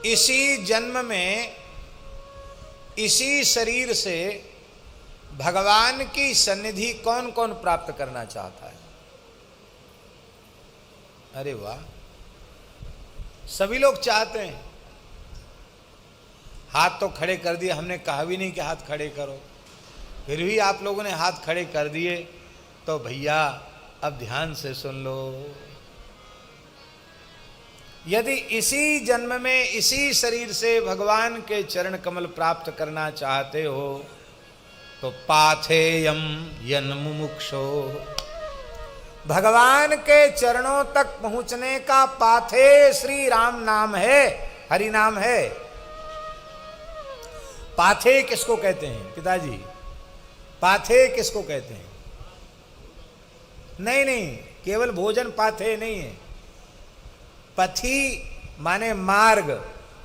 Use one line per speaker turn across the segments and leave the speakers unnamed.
इसी जन्म में इसी शरीर से भगवान की सन्निधि कौन कौन प्राप्त करना चाहता है? अरे वाह, सभी लोग चाहते हैं। हाथ तो खड़े कर दिए, हमने कहा भी नहीं कि हाथ खड़े करो, फिर भी आप लोगों ने हाथ खड़े कर दिए। तो भैया अब ध्यान से सुन लो, यदि इसी जन्म में इसी शरीर से भगवान के चरण कमल प्राप्त करना चाहते हो तो पाथेयम यन्मुमुक्षो, भगवान के चरणों तक पहुंचने का पाथे श्री राम नाम है, हरि नाम है। पाथे किसको कहते हैं पिताजी? पाथे किसको कहते हैं? नहीं, केवल भोजन पाथे नहीं है। पथी माने मार्ग,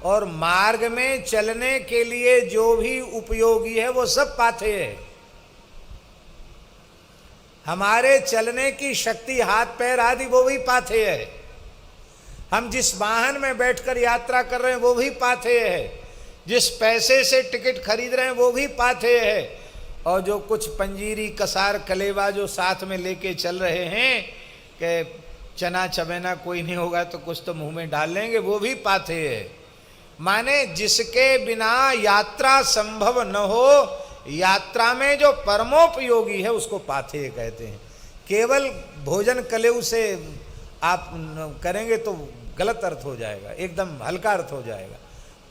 और मार्ग में चलने के लिए जो भी उपयोगी है वो सब पाथे है। हमारे चलने की शक्ति, हाथ पैर आदि, वो भी पाथे है। हम जिस वाहन में बैठकर यात्रा कर रहे हैं वो भी पाथे है। जिस पैसे से टिकट खरीद रहे हैं वो भी पाथे है। और जो कुछ पंजीरी कसार कलेवा जो साथ में लेके चल रहे हैं कि चना चबेना कोई नहीं होगा तो कुछ तो मुंह में डाल लेंगे, वो भी पाथे है। माने जिसके बिना यात्रा संभव न हो, यात्रा में जो परमोपयोगी है उसको पाथे कहते हैं। केवल भोजन कलेऊ से आप करेंगे तो गलत अर्थ हो जाएगा, एकदम हल्का अर्थ हो जाएगा।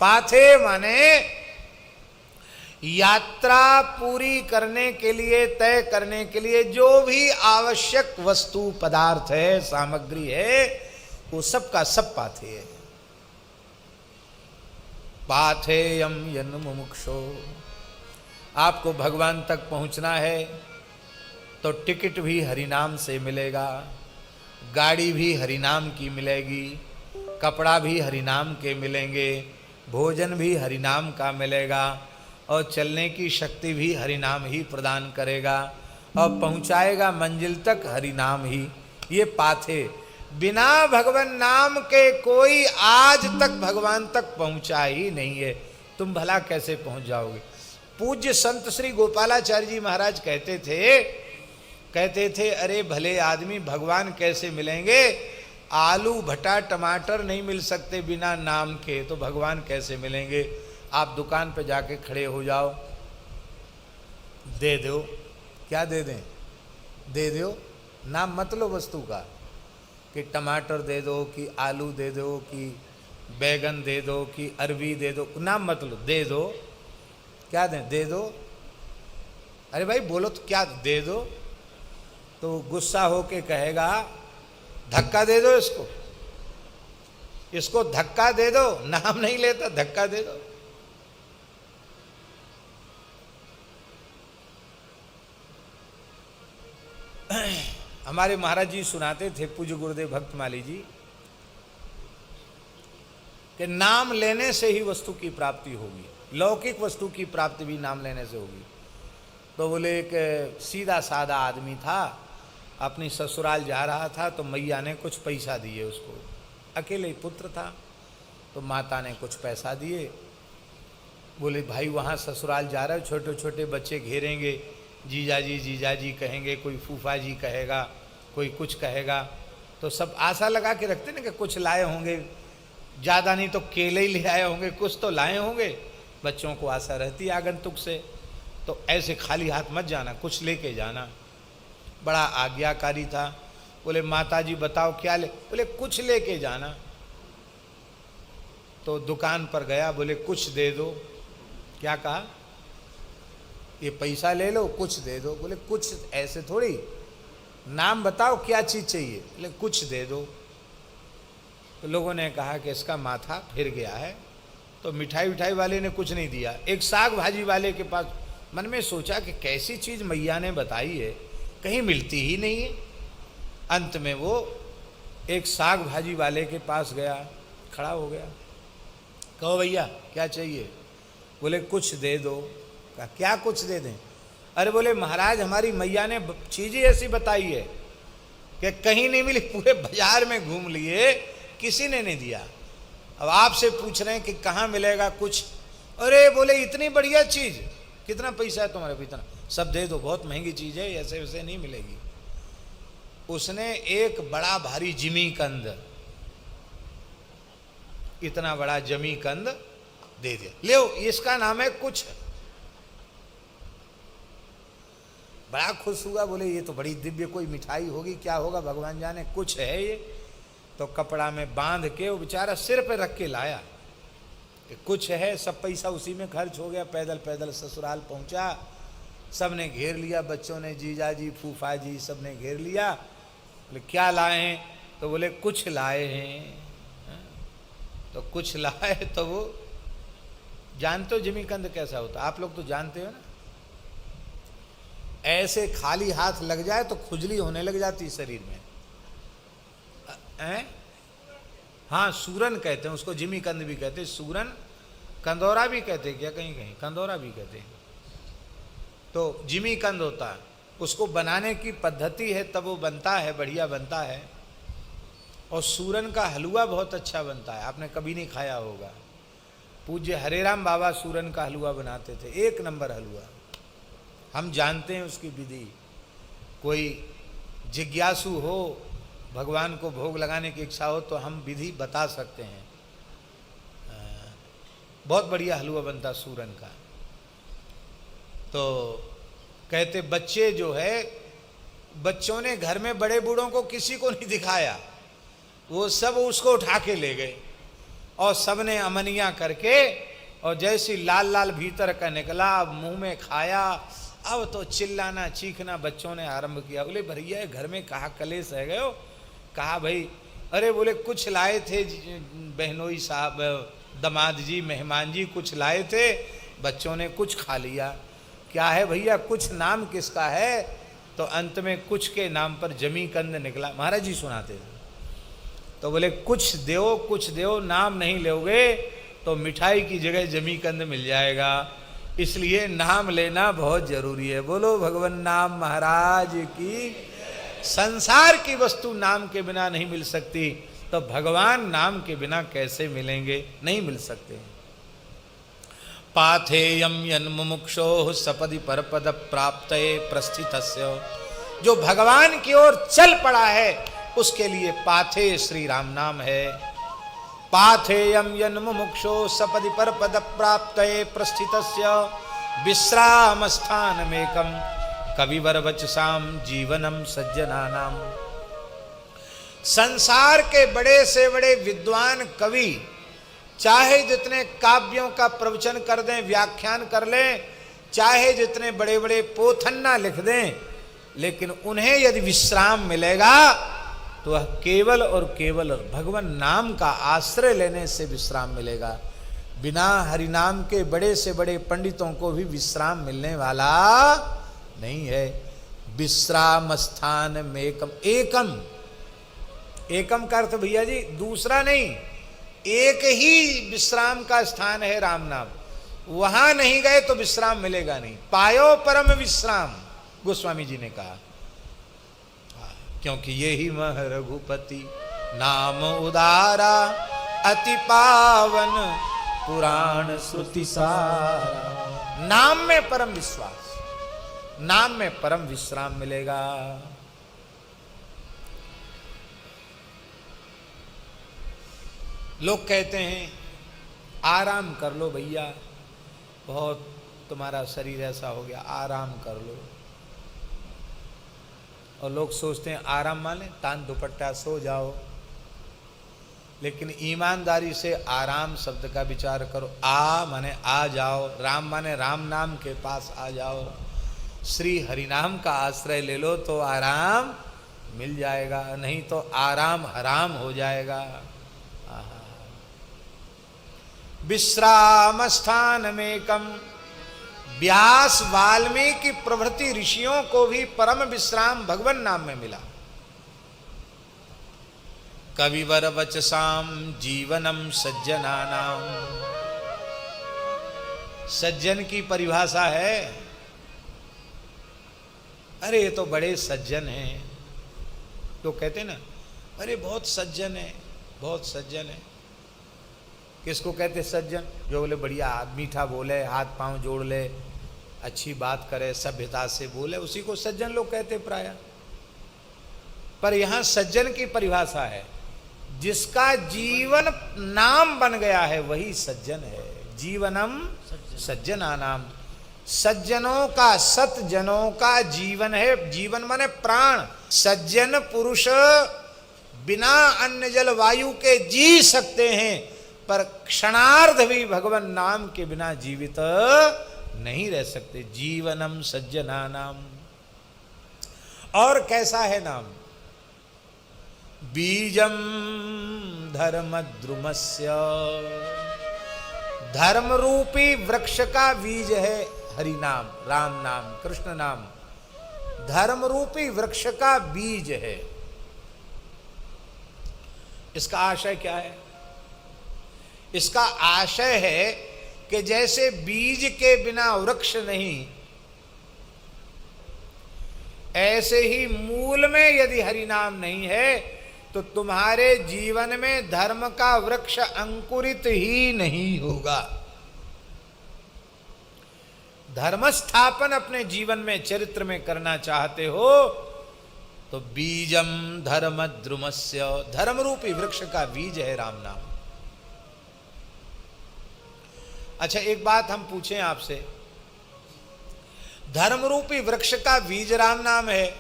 पाथे माने यात्रा पूरी करने के लिए, तय करने के लिए जो भी आवश्यक वस्तु पदार्थ है, सामग्री है, वो सब का सब पाथे है। पाथेयम यन्मुमुक्षो, आपको भगवान तक पहुंचना है तो टिकट भी हरिनाम से मिलेगा, गाड़ी भी हरिनाम की मिलेगी, कपड़ा भी हरिनाम के मिलेंगे, भोजन भी हरिनाम का मिलेगा, और चलने की शक्ति भी हरिनाम ही प्रदान करेगा, और पहुंचाएगा मंजिल तक हरिनाम ही। ये पाथे, बिना भगवान नाम के कोई आज तक भगवान तक पहुंचा ही नहीं है। तुम भला कैसे पहुंच जाओगे? पूज्य संत श्री गोपालाचार्य जी महाराज कहते थे अरे भले आदमी भगवान कैसे मिलेंगे? आलू भटा टमाटर नहीं मिल सकते बिना नाम के, तो भगवान कैसे मिलेंगे? आप दुकान पे जाके खड़े हो जाओ, दे दो, क्या दे दें? दे दो, नाम मत लो वस्तु का, कि टमाटर दे दो, कि आलू दे दो, कि बैगन दे दो, कि अरबी दे दो, नाम मत लो, दे दो। क्या दें? दे दो। अरे भाई बोलो तो क्या दे दो? तो गुस्सा होके कहेगा धक्का दे दो, इसको धक्का दे दो। नाम नहीं लेता, धक्का दे दो। हमारे महाराज जी सुनाते थे, पूज्य गुरुदेव भक्तमाली जी, कि नाम लेने से ही वस्तु की प्राप्ति होगी, लौकिक वस्तु की प्राप्ति भी नाम लेने से होगी। तो बोले एक सीधा साधा आदमी था, अपनी ससुराल जा रहा था, तो मैया ने कुछ पैसा दिए उसको, अकेले पुत्र था, तो माता ने कुछ पैसा दिए। बोले भाई वहाँ ससुराल जा रहा है, छोटे छोटे बच्चे घेरेंगे, जीजाजी कहेंगे, कोई फूफा जी कहेगा, कोई कुछ कहेगा, तो सब आशा लगा के रखते ना कि कुछ लाए होंगे, ज़्यादा नहीं तो केले ही ले आए होंगे, कुछ तो लाए होंगे। बच्चों को आशा रहती आगंतुक से, तो ऐसे खाली हाथ मत जाना, कुछ लेके जाना। बड़ा आज्ञाकारी था। बोले माताजी बताओ क्या ले? बोले कुछ लेके जाना। तो दुकान पर गया, बोले कुछ दे दो। क्या कहा? ये पैसा ले लो, कुछ दे दो। बोले कुछ ऐसे थोड़ी, नाम बताओ क्या चीज़ चाहिए? बोले कुछ दे दो। तो लोगों ने कहा कि इसका माथा फिर गया है, तो मिठाई वाले ने कुछ नहीं दिया। एक साग भाजी वाले के पास, मन में सोचा कि कैसी चीज़ मैया ने बताई है, कहीं मिलती ही नहीं है। अंत में वो एक साग भाजी वाले के पास गया, खड़ा हो गया, कहो भैया क्या चाहिए? बोले कुछ दे दो। कहा क्या कुछ दे दें? अरे बोले महाराज हमारी मैया ने चीज़ें ऐसी बताई है कि कहीं नहीं मिली, पूरे बाजार में घूम लिए, किसी ने नहीं दिया। अब आपसे पूछ रहे हैं कि कहाँ मिलेगा कुछ, अरे बोले इतनी बढ़िया चीज, कितना पैसा है तुम्हारे, इतना सब दे दो, बहुत महंगी चीज है, ऐसे वैसे नहीं मिलेगी। उसने एक बड़ा भारी जिमी कंद, इतना बड़ा जमी कंद दे दिया, ले इसका नाम है कुछ। बड़ा खुश हुआ, बोले ये तो बड़ी दिव्य कोई मिठाई होगी, क्या होगा भगवान जाने, कुछ है ये। तो कपड़ा में बांध के वो बेचारा सिर पे रख के लाया, कुछ है। सब पैसा उसी में खर्च हो गया, पैदल पैदल ससुराल पहुंचा, सब ने घेर लिया, बच्चों ने, जीजा जी, फूफा जी, सब ने घेर लिया। बोले क्या लाए हैं, तो बोले कुछ लाए हैं। तो कुछ लाए, तो वो जानते हो जिमीकंद कैसा होता, आप लोग तो जानते हो ना, ऐसे खाली हाथ लग जाए तो खुजली होने लग जाती शरीर में। हाँ, सूरन कहते हैं उसको, जिमीकंद भी कहते हैं, सूरन, कंदौरा भी कहते हैं, क्या कहीं कहीं कंदौरा भी कहते हैं। तो जिमीकंद होता है, उसको बनाने की पद्धति है, तब वो बनता है, बढ़िया बनता है। और सूरन का हलवा बहुत अच्छा बनता है, आपने कभी नहीं खाया होगा। पूज्य हरेराम बाबा सूरन का हलवा बनाते थे, एक नंबर हलवा। हम जानते हैं उसकी विधि, कोई जिज्ञासु हो, भगवान को भोग लगाने की इच्छा हो, तो हम विधि बता सकते हैं। बहुत बढ़िया हलवा बनता सूरन का। तो कहते बच्चे जो है, बच्चों ने घर में बड़े बूढ़ों को किसी को नहीं दिखाया, वो सब उसको उठा के ले गए और सबने अमनिया करके, और जैसी लाल लाल भीतर का निकला, मुंह में खाया, अब तो चिल्लाना चीखना बच्चों ने आरंभ किया। बोले भैया घर में कहा कलेश है गए हो, कहा भाई, अरे बोले कुछ लाए थे बहनोई साहब, दमाद जी, मेहमान जी कुछ लाए थे, बच्चों ने कुछ खा लिया। क्या है भैया कुछ नाम किसका है, तो अंत में कुछ के नाम पर जमीकंद निकला। महाराज जी सुनाते थे। तो बोले कुछ दो नाम नहीं लोगे तो मिठाई की जगह जमीकंद मिल जाएगा, इसलिए नाम लेना बहुत जरूरी है। बोलो भगवान नाम महाराज की। संसार की वस्तु नाम के बिना नहीं मिल सकती, तो भगवान नाम के बिना कैसे मिलेंगे, नहीं मिल सकते। पाथेयम यन्मुमुक्षो सपदि परपद प्राप्तये प्रस्थितस्य, जो भगवान की ओर चल पड़ा है उसके लिए पाथे श्री राम नाम है। पाथेयम यन्मुमुक्षो सपदि परपद प्राप्तये प्रस्थितस्य विश्राम स्थानमेकं कविवर वचसाम जीवनम सज्जनानाम। संसार के बड़े से बड़े विद्वान कवि चाहे जितने काव्यों का प्रवचन कर दें, व्याख्यान कर लें, चाहे जितने बड़े बड़े पोथन्ना लिख दें, लेकिन उन्हें यदि विश्राम मिलेगा तो वह केवल और केवल भगवान नाम का आश्रय लेने से विश्राम मिलेगा। बिना हरिनाम के बड़े से बड़े पंडितों को भी विश्राम मिलने वाला नहीं है। विश्राम स्थान में एकम, एकम, एकम का अर्थ भैया जी दूसरा नहीं, एक ही विश्राम का स्थान है राम नाम, वहां नहीं गए तो विश्राम मिलेगा नहीं। पायो परम विश्राम, गोस्वामी जी ने कहा, क्योंकि ये ही मह रघुपति नाम उदारा अति पावन पुराण श्रुति सारा। नाम में परम विश्वास, नाम में परम विश्राम मिलेगा। लोग कहते हैं आराम कर लो भैया, बहुत तुम्हारा शरीर ऐसा हो गया, आराम कर लो। और लोग सोचते हैं आराम माने तान दुपट्टा सो जाओ, लेकिन ईमानदारी से आराम शब्द का विचार करो। आ माने आ जाओ, राम माने राम नाम के पास आ जाओ, श्री हरिनाम का आश्रय ले लो तो आराम मिल जाएगा, नहीं तो आराम हराम हो जाएगा। विश्राम स्थान में कम, व्यास वाल्मीकि प्रभृति ऋषियों को भी परम विश्राम भगवान नाम में मिला। कविवर वचसाम जीवनम सज्जनानाम, सज्जन की परिभाषा है, अरे ये तो बड़े सज्जन हैं, तो कहते ना अरे बहुत सज्जन है, बहुत सज्जन है। किसको कहते सज्जन? जो बोले बढ़िया मीठा बोले, हाथ पांव जोड़ ले, अच्छी बात करे, सभ्यता से बोले, उसी को सज्जन लोग कहते प्राय। पर यहां सज्जन की परिभाषा है, जिसका जीवन नाम बन गया है वही सज्जन है। जीवनम सज्जना नाम, सज्जनों का, सतजनों का जीवन है। जीवन माने प्राण। सज्जन पुरुष बिना अन्न जल वायु के जी सकते हैं, पर क्षणार्ध भी भगवान नाम के बिना जीवित नहीं रह सकते। जीवनम सज्जना नाम। और कैसा है नाम? बीजम धर्मद्रुमस्य, धर्म रूपी वृक्ष का बीज है हरि नाम, राम नाम, कृष्ण नाम। धर्म रूपी वृक्ष का बीज है। इसका आशय क्या है? इसका आशय है कि जैसे बीज के बिना वृक्ष नहीं, ऐसे ही मूल में यदि हरि नाम नहीं है तो तुम्हारे जीवन में धर्म का वृक्ष अंकुरित ही नहीं होगा। धर्म स्थापन अपने जीवन में, चरित्र में करना चाहते हो तो बीजम धर्म द्रुमस्य, धर्म रूपी वृक्ष का बीज है राम नाम। अच्छा, एक बात हम पूछें आपसे, धर्म रूपी वृक्ष का बीज राम नाम है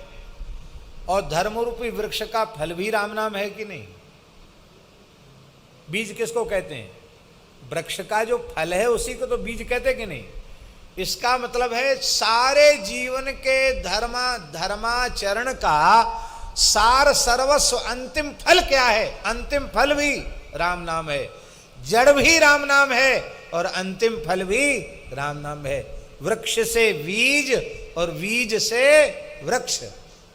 और धर्म रूपी वृक्ष का फल भी राम नाम है कि नहीं? बीज किसको कहते हैं? वृक्ष का जो फल है उसी को तो बीज कहते कि नहीं? इसका मतलब है सारे जीवन के धर्माचरण का सार सर्वस्व अंतिम फल क्या है? अंतिम फल भी राम नाम है, जड़ भी राम नाम है और अंतिम फल भी राम नाम है। वृक्ष से बीज और बीज से वृक्ष,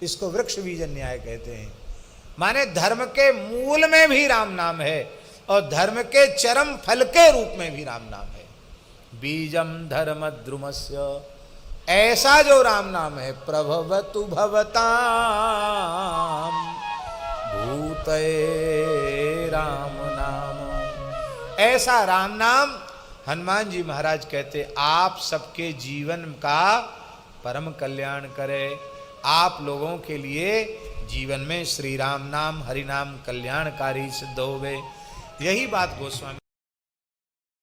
इसको वृक्ष बीज न्याय कहते हैं। माने धर्म के मूल में भी राम नाम है और धर्म के चरम फल के रूप में भी राम नाम है। बीजम धर्म द्रुमस्य, ऐसा जो राम नाम है, प्रभवतु भवताम भूतये राम नाम, ऐसा राम नाम हनुमान जी महाराज कहते आप सबके जीवन का परम कल्याण करे। आप लोगों के लिए जीवन में श्री राम नाम, हरि नाम कल्याणकारी सिद्ध होवे। यही बात गोस्वामी